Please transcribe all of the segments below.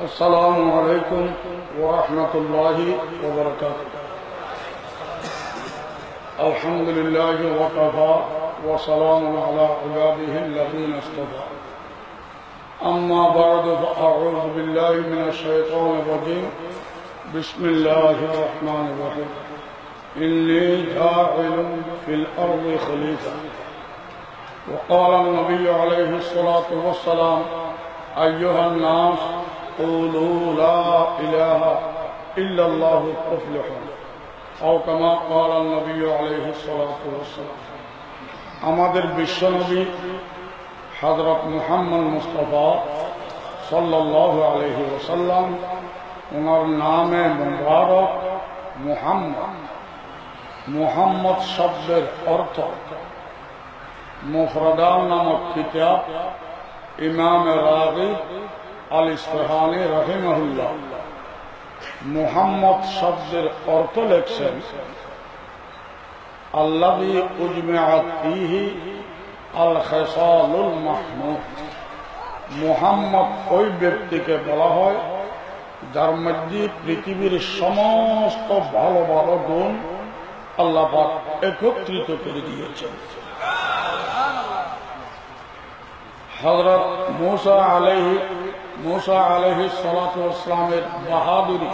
السلام عليكم ورحمة الله وبركاته. الحمد لله وكفى وسلام على عباده الذين اصطفى. أما بعد فأعوذ بالله من الشيطان الرجيم. بسم الله الرحمن الرحيم. إني جاعل في الأرض خليفة. وقال النبي عليه الصلاة والسلام: أيها الناس قولوا لا إله إلا الله تفلحون. أو كما قال النبي عليه الصلاة والسلام. আমাদের বিশ্বনবী হযরত মুহাম্মদ মুস্তাফা সাল্লাল্লাহু আলাইহি ওয়াসাল্লাম, ওনার নামে মুবারক মুহাম্মদ। মুহাম্মদ শব্দের অর্থ মুফরাদান নামক কিতাব ইমাম রাগিব আল ইসফাহানি রাহিমাহুল্লাহ মুহাম্মদ শব্দের অর্থ লেখছেন আল্লাযী উজমিআত ফীহি আল খিসালুল মাহমুদ। মুহাম্মদ ওই ব্যক্তিকে বলা হয় যার মধ্যে পৃথিবীর সমস্ত ভালো ভালো গুণ আল্লাহ পাক একত্রিত করে দিয়েছেন। হযরত मूसा अलैहिस्सलामेर बहादुरी,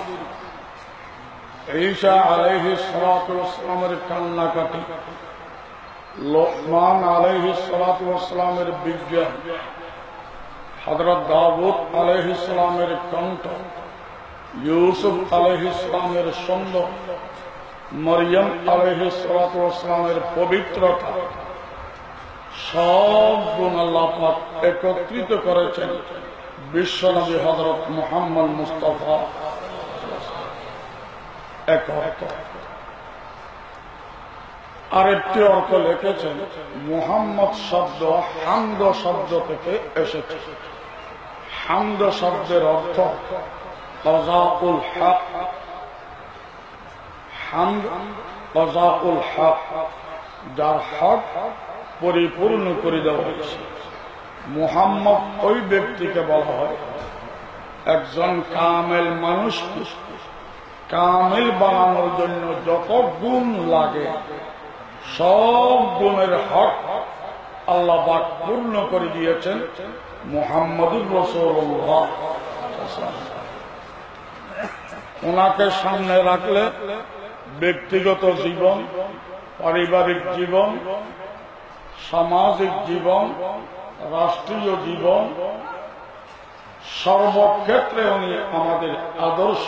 ईसा अलैहिस्सलामेर कान्नाकाटी, लोकमान अलैहिस्सलामेर विज्ञान, हजरत दाऊद अलैहिस्सलामेर कंठ, यूसुफ अलैहिस्सलामेर सुंदर, मरियम अलैहिस्सलामेर पवित्रता, सब गुण अल्लाह पाक एकत्रित करेছেন বিশ্বনবী হযরত মুহাম্মদ মুস্তাফা। এক অর্থ। আরেকটি অর্থ লিখেছেন মুহাম্মদ শব্দ হামদ শব্দ থেকে এসেছে। হামদ শব্দের অর্থ কাযাউল হক। হামদ কাযাউল হক, যার হক পরিপূর্ণ করে দেওয়া হয়েছে। মুহাম্মদ ওই ব্যক্তিকে বলা হয় একজন কামেল মানুষকে কামেল বানানোর জন্য যত গুণ লাগে সব গুণের হক আল্লাহ পাক পূর্ণ করে দিয়েছেন মুহাম্মদুর রাসূলুল্লাহ। ওনাকে সামনে রাখলে ব্যক্তিগত জীবন, পারিবারিক জীবন, সামাজিক জীবন, রাষ্ট্রীয় জীবন, সর্বক্ষেত্রে উনি আমাদের আদর্শ।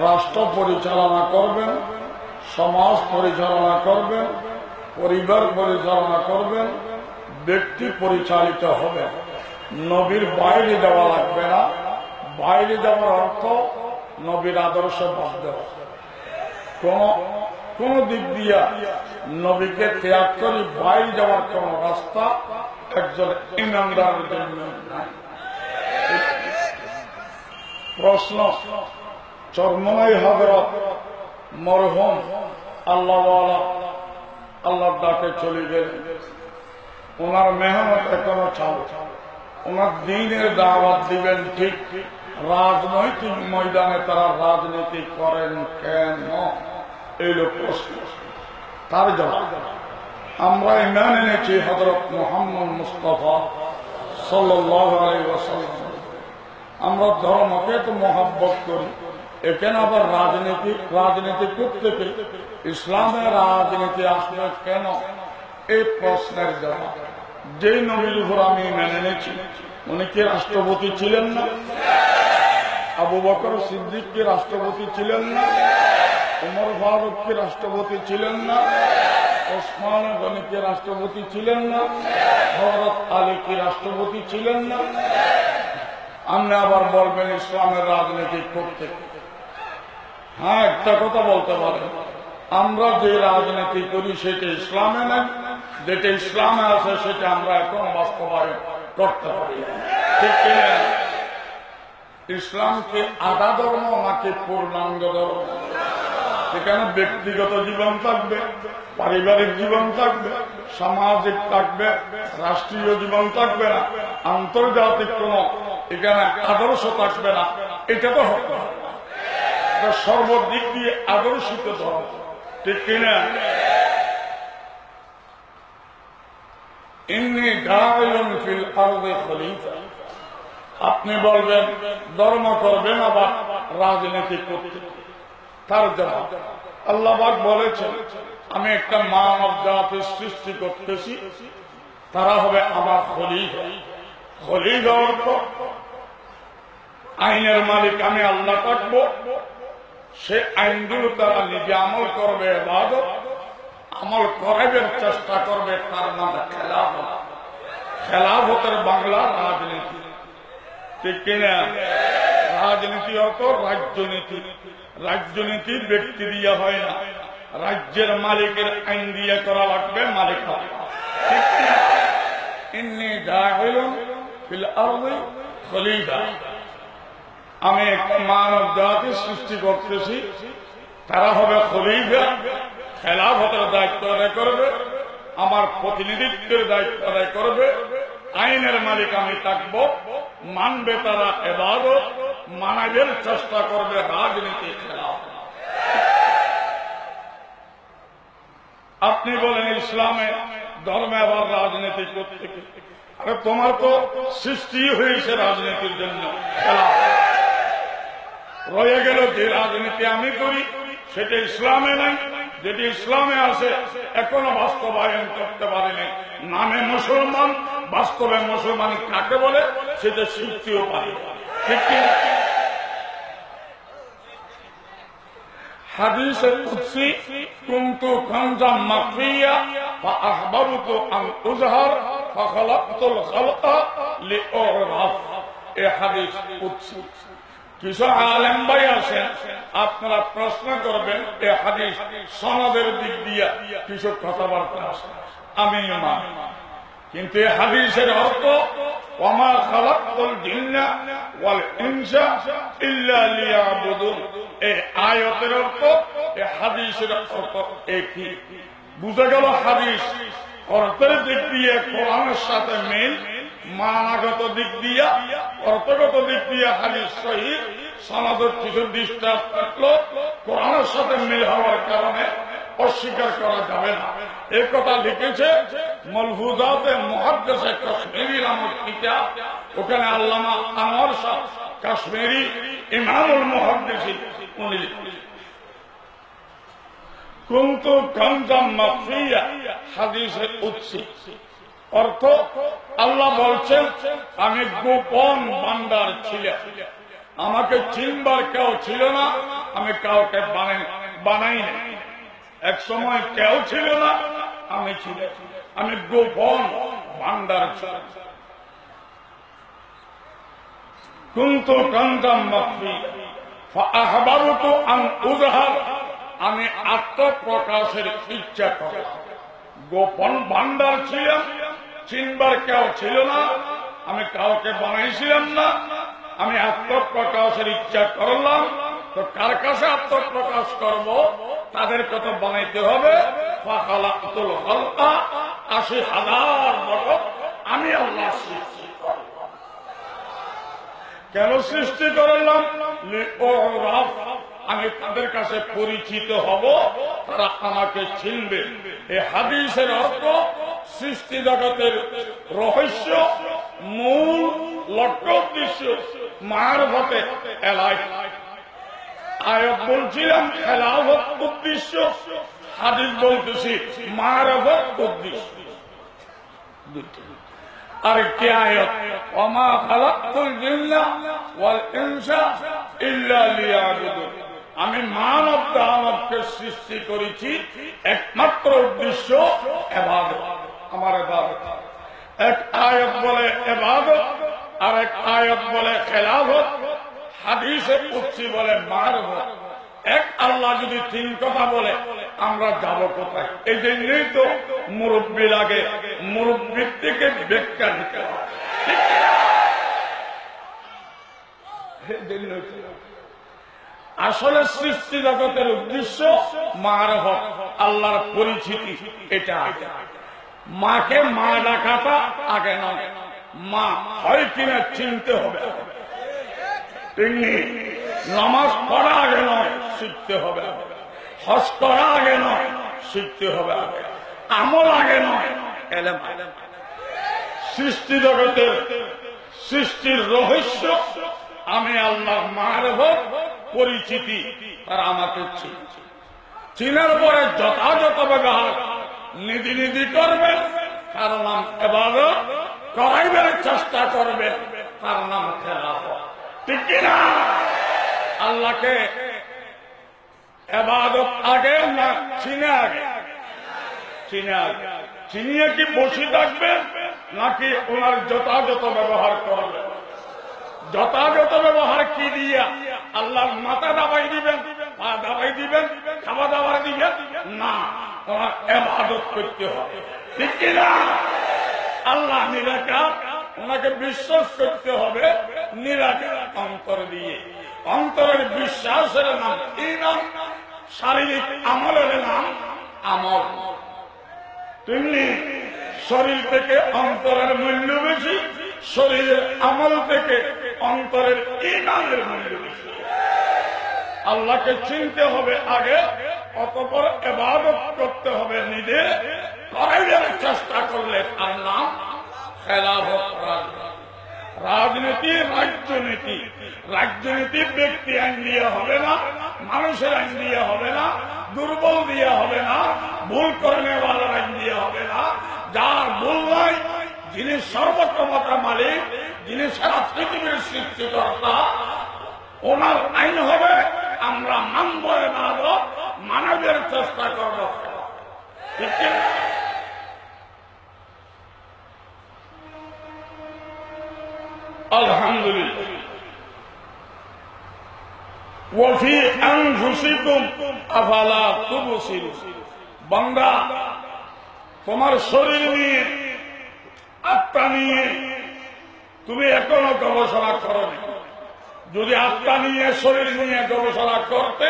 রাষ্ট্র পরিচালনা করবেন, সমাজ পরিচালনা করবেন, পরিবার পরিচালনা করবেন, ব্যক্তি পরিচালিত হবে। নবীর বাইরে যাওয়া লাগবে না। বাইরে যাওয়ার অর্থ নবীর আদর্শ বাদ দেওয়া। কোন দিক দিয়া নবীকে ত্যাগ করে বাইরে যাওয়ার কোন রাস্তা একজন ইমানদারের জন্য নাই। প্রশ্ন, চরমনাই হযরত মরহুম আল্লাহওয়ালা আল্লাহর ডাকে চলে গেলেন। ওনার মেহনত এখনো চালু। ওনার দ্বীনের দাওয়াত দিবেন ঠিক, রাজনৈতিক ময়দানে তারা রাজনীতি করেন কেন? এই লোক প্রশ্ন। তার জবাব আমরা ঈমান এনেছি হযরত মুহাম্মদ মুস্তাফা সাল্লাল্লাহু আলাইহি ওয়াসাল্লাম। আমরা ধর্মকে তো মহব্বত করি, এখানে আবার রাজনীতি করতে ইসলামের রাজনীতি আসলে কেন? এই প্রশ্নের জবাব যেই নবীর উপর আমি মেনে এনেছি উনি কি রাষ্ট্রপতি ছিলেন না? আবু বকর সিদ্দিক কি রাষ্ট্রপতি ছিলেন না? উমর ফারুক কি রাষ্ট্রপতি ছিলেন না? ওসমান গনি কি রাষ্ট্রপতি ছিলেন না? হযরত আলী কি রাষ্ট্রপতি ছিলেন না? আপনি আবার বলবেন ইসলামের রাজনীতি করতে। হ্যাঁ, একটা কথা বলতে পারেন, আমরা যে রাজনীতি করি সেটা ইসলামে নাই, যেটা ইসলামে আছে সেটা আমরা এখন বাস্তবায়ন করতে পারি। ঠিক কিনা? ইসলামকে আধা ধর্ম নাকি পূর্ণাঙ্গ ধর্ম? সেখানে ব্যক্তিগত জীবন থাকবে, পারিবারিক জীবন থাকবে, সামাজিক থাকবে, রাষ্ট্রীয় জীবন থাকবে না, আন্তর্জাতিক কোন এখানে আদর্শ থাকবে না। এটা তো হতে হবে, সর্বদিক দিয়ে আদর্শিত ধর্ম। ঠিক কিনা? ইন্নী জাইলুন ফিল আরদি খলিফা। আপনি বলবেন ধর্ম করবেন আবার রাজনীতি করতে, তার জবাব আল্লাহ পাক বলেছেন আমি একটা মানব জাতির সৃষ্টি করতেছি, তারা হবে আমার খলিফা। খলিফা অর্থ আইনের মালিক আমি আল্লাহ থাকবো, সে আইনগুলো তারা নিজে আমল করবে, ইবাদত আমল করাইবার চেষ্টা করবে, তার নামে খেলাফত। খেলাফতের বাংলা রাজনীতি। ঠিক কিনা? রাজনীতি অর্থ রাজ্যনীতি। রাজ্যনীতি ব্যক্তি দিয়ে হয় না, রাজ্যের মালিকের আইন দিয়ে করা লাগবে, মালিক হবে। ঠিক কিনা? ইন্নী জাইলুন ফিল আরদি খলিফা। আমি একটা মানব জাতির সৃষ্টি করতেছি, তারা হবে খলিফা, খেলাফতের দায়িত্ব আদায় করবে, আমার প্রতিনিধিত্বের দায়িত্ব আদায় করবে, আইনের মালিক আমি থাকবো, মানবে তারা ইবাদত, মানাবের চেষ্টা করবে রাজনীতি খেলাফত। আপনি বলেন ইসলামে ধর্মে আবার রাজনীতি করতে, আরে তোমার তো সৃষ্টি হয়েছে রাজনীতির জন্য, খেলাফত রয়ে গেল যে রাজনীতি আমি করি সেটা ইসলামে নাই, যেটি ইসলামে আছে এখনো বাস্তবায়ন করতে পারেনি। নামে মুসলমান, বাস্তবে মুসলমান কাকে বলে সেটা শিখতেও পারে। ঠিক কি? হাদিসে কুদসি কুনতু কানজাম মাখফিয়া ফাআহবাবতু আন উযহার ফাখালাকতুল খালকা লিউরাফ। এই হাদিস কুদসি। কিছু আলেম ভাই আছেন, আপনারা প্রশ্ন করবেন এই হাদিস সনদের দিক দিয়া কিছু কথাবার্তা আছে, আমি মানি, কিন্তু এই হাদিসের অর্থ ওয়ামা খালাকতুল জিন্না ওয়াল ইনসা ইল্লা লিয়াবুদুন। এই আয়াতের অর্থ এই হাদিসের অর্থ একই। বুঝা গেল হাদিস অর্থের দিক দিয়ে কোরআনের সাথে মিল, মানাগত দিক দিয়া অর্থগত দিক দিয়ে হাদিস সহিহ, সনদের কিছু ডিস্টার্ব থাকলো, কোরআনের সাথে মিল হওয়ার কারণে অস্বীকার করা যাবে না। এই কথা লিখেছে মালফুজাতে মুহাদ্দিস কাশ্মীরি নামক কিতাব, ওখানে আল্লামা আনোয়ার শাহ কাশ্মীরি ইমামুল মুহাদ্দিসিন উনি লিখেছেন কুনতু কানজাম মাখফিয়া। হাদিসের উৎস অর্থ আল্লাহ বলছেন আমি গোপন ভান্ডার ছিলাম, আমাকে চিনবার কেউ ছিল না, আমি কাউকে বানাই নাই। এক সময় কেউ ছিল না, আমি ছিলাম, আমি গোপন ভান্ডার ছিলাম। কুনতু কানজাম মাখফিয়া ফাআহবাবতু আন উযহার। আমি আত্মপ্রকাশের ইচ্ছা করি। গোপন ভান্ডার ছিলাম, চিনবার কেউ ছিল না, আমি কাউকে বানাইছিলাম না, আমি আত্মপ্রকাশের ইচ্ছা করলাম। তো কার কাছে আত্মপ্রকাশ করব? তাদের কথা বানাইতে হবে। ফাখালাকতুল খালকা, ৮০,০০০ বছর আমি আল্লাহ সৃষ্টি করলাম। কেন সৃষ্টি করলাম? লিউরাফ, আমি তাদের কাছে পরিচিত হব, তারা আমাকে চিনবে। এই হাদিসের অর্থ সৃষ্টি জগতের রহস্য, মূল লক্ষ্য উদ্দেশ্য মারফতে এলাই। আয়াত বলছিলাম খেলাফত উদ্দেশ্য, হাদিস বলতেছি মারফত উদ্দেশ্য। আরেকটি আয়াত ওয়ামা খালাকতুল জিন্না ওয়াল ইনসা ইল্লা লিয়াবুদুন। আমি মানব দানবকে সৃষ্টি করেছি একমাত্র উদ্দেশ্য ইবাদত, আমার ইবাদত। এক আয়াত বলে ইবাদত, আর এক আয়াত বলে খেলাফত, হাদিসে কুদসি বলে মারফত। এক আল্লাহ যদি তিন কথা বলে আমরা যাব কোথায়? এই জন্যই তো মুরব্বী লাগে, মুরব্বীর থেকে ব্যাখ্যা দিতে হবে। আসলে সৃষ্টি জগতের উদ্দেশ্য মার হক, আল্লাহর পরিচিতি, এটা আগে। মাকে মা ডাকাটা আগে নয়, মা হয় কিনা চিনতে হবে। তেমনি নামাজ পড়া আগে নয়, শিখতে হবে। হজ করা আগে নয়, শিখতে হবে আগে। আমল আগে নয়, এলেম। সৃষ্টি জগতের সৃষ্টির রহস্য আমি আল্লাহ মারফত পরিচিতি, আর আমাকে চিনার পরে যথাযথ ব্যবহার নিধি নিধি করবেন, তার নাম ইবাদত। করাইবার চেষ্টা করবেন, তার নাম খেলাফত। ঠিক কিনা? আল্লাহকে ইবাদত আগে না চিনে আগে? চিনে আগে। চিনিয়ে কি বসে থাকবেন নাকি ওনার যথাযথ ব্যবহার করবেন? যথাযথ ব্যবহার কি দিয়া? আল্লাহর মাথা দাবাই দিবেন, পা দাবাই দিবেন, খাওয়া দাওয়া দিবেন না, ওনার ইবাদত করতে হবে। ঠিক কিনা? আল্লাহ নিরাকার, ওনাকে বিশ্বাস করতে হবে নিরাকার অন্তর দিয়ে। অন্তরের বিশ্বাসের নাম ঈমান, শারীরিক আমলের নাম আমল। তেমনি শরীর থেকে অন্তরের মূল্য বেশি, শরীরের আমল থেকে অন্তরের ঈমানের মূল্য বেশি। আল্লাহকে চিনতে হবে আগে, অতঃপর ইবাদত করতে হবে নিজে। করাইবার চেষ্টা করলে তার নাম খেলাফত। রাজনীতি রাজ্যনীতি। রাজ্যনীতি ব্যক্তি আইন দিয়ে হবে না, মানুষের আইন দিয়ে হবে না, দুর্বল দিয়ে হবে না, ভুল করনে ওয়ালার আইন দিয়ে হবে না। যার ভুল নাই, যিনি সর্বক্ষমতা মালিক, যিনি সারা পৃথিবীর সৃষ্টিকর্তা, ওনার আইন হবে। আমরা মানব, ইবাদত মানবের চেষ্টা করব। ঠিক কিনা? আলহামদুলিল্লাহ। ওয়াফি আনফুসিকুম আফালা তুবসিরুন। বান্দা, তোমার শরীর নিয়ে, আত্মা নিয়ে তুমি এখনো গবেষণা করনি। যদি আত্মা নিয়ে, শরীর নিয়ে গবেষণা করতে,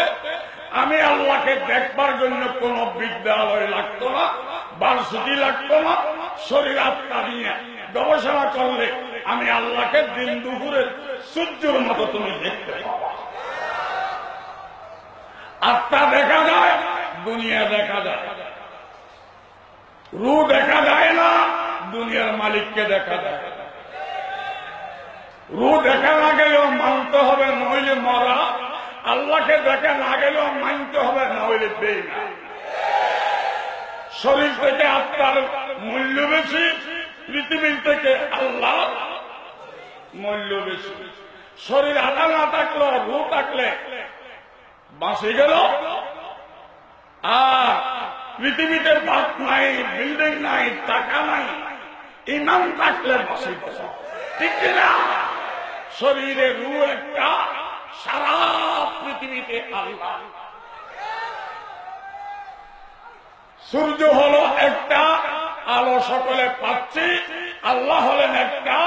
আমি আল্লাহকে দেখবার জন্য কোন বিদ্যালয় লাগতো না, ভার্সিটি লাগতো না। শরীর আত্মা নিয়ে গবেষণা করলে আমি আল্লাহকে দিন দুপুরের সূর্যের মতো তুমি দেখতে পাবা। আত্মা দেখা যায়, দুনিয়া দেখা যায়। রূহ দেখা যায় না, দুনিয়ার মালিককে দেখা যায়। রূহ দেখা না গেলেও মানতে হবে, নইলে মরা। আল্লাহকে দেখা না গেলেও মানতে হবে, নইলে বেঈমান। শরীর থেকে আত্মার মূল্য বেশি, পৃথিবীর থেকে আল্লাহ মূল্য বেশি। শরীর আধা না থাকলো, রূহ থাকলে বাঁচে গেল। আর পৃথিবীতে বাদ নাই, বিল্ডিং নাই, টাকা নাই, ইমান থাকলে বাঁচে গেল। ঠিক কিনা? শরীরে রূহ একটা, সারা পৃথিবীতে আল্লাহ। সূর্য হলো একটা, আলো সকলে পাচ্ছি। আল্লাহ হলেন একটা,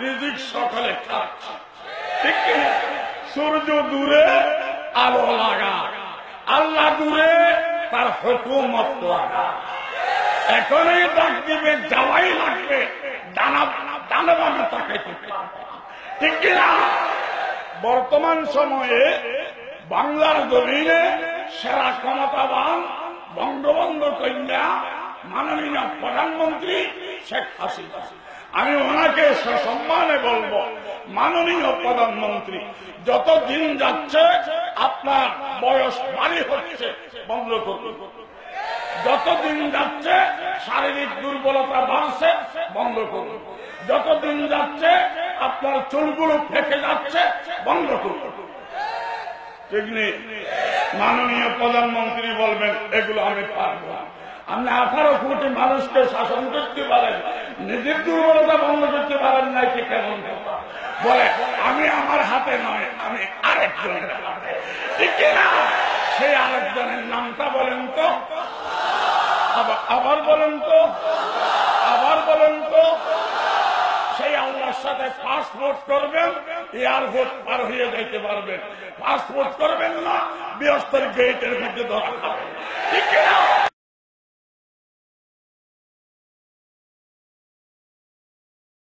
রিজিক সকলে খাচ্ছি। ঠিক কিনা? সূর্য দূরে, আলো লাগা। আল্লাহ দূরে, তার হুকুমত লাগা। এখনই ডাক দিবে, যাওয়াই লাগবে, ডানা বানা তাকাইতে। ঠিক কিনা? বর্তমান সময়ে বাংলার জমিনে সেরা ক্ষমতাবান বঙ্গবন্ধু কন্যা মাননীয় প্রধানমন্ত্রী শেখ হাসিনা। আমি ওনাকে সসম্মানে বলবো, মাননীয় প্রধানমন্ত্রী, যত দিন যাচ্ছে আপনার বয়স ভারী হচ্ছে, বন্ধ করুন। যত দিন যাচ্ছে শারীরিক দুর্বলতা বাড়ছে, বন্ধ করুন। যত দিন যাচ্ছে আপনার চুলগুলো ফেঁকে যাচ্ছে, বন্ধ করুন। ঠিক নেই? মাননীয় প্রধানমন্ত্রী বলবেন এগুলো আমি পারবো না। আপনি 18 কোটি মানুষকে শাসন করতে পারেন, নিজের দুর্বলতা বন্ধ করতে পারেন না, কি কেমন কথা বলে? আমি আমার হাতে নয়, আমি আরেকজনের হাতে, ঠিক না? সেই আরেকজনের নামটা বলেন তো, আবার বলেন তো, আবার বলেন তো। সেই আল্লাহর সাথে পাসপোর্ট করবেন, এয়ারপোর্ট পার হয়ে যাইতে পারবেন। পাসপোর্ট করবেন না, বৃহস্পতি গেটের মধ্যে ধরা খাবেন, ঠিক না?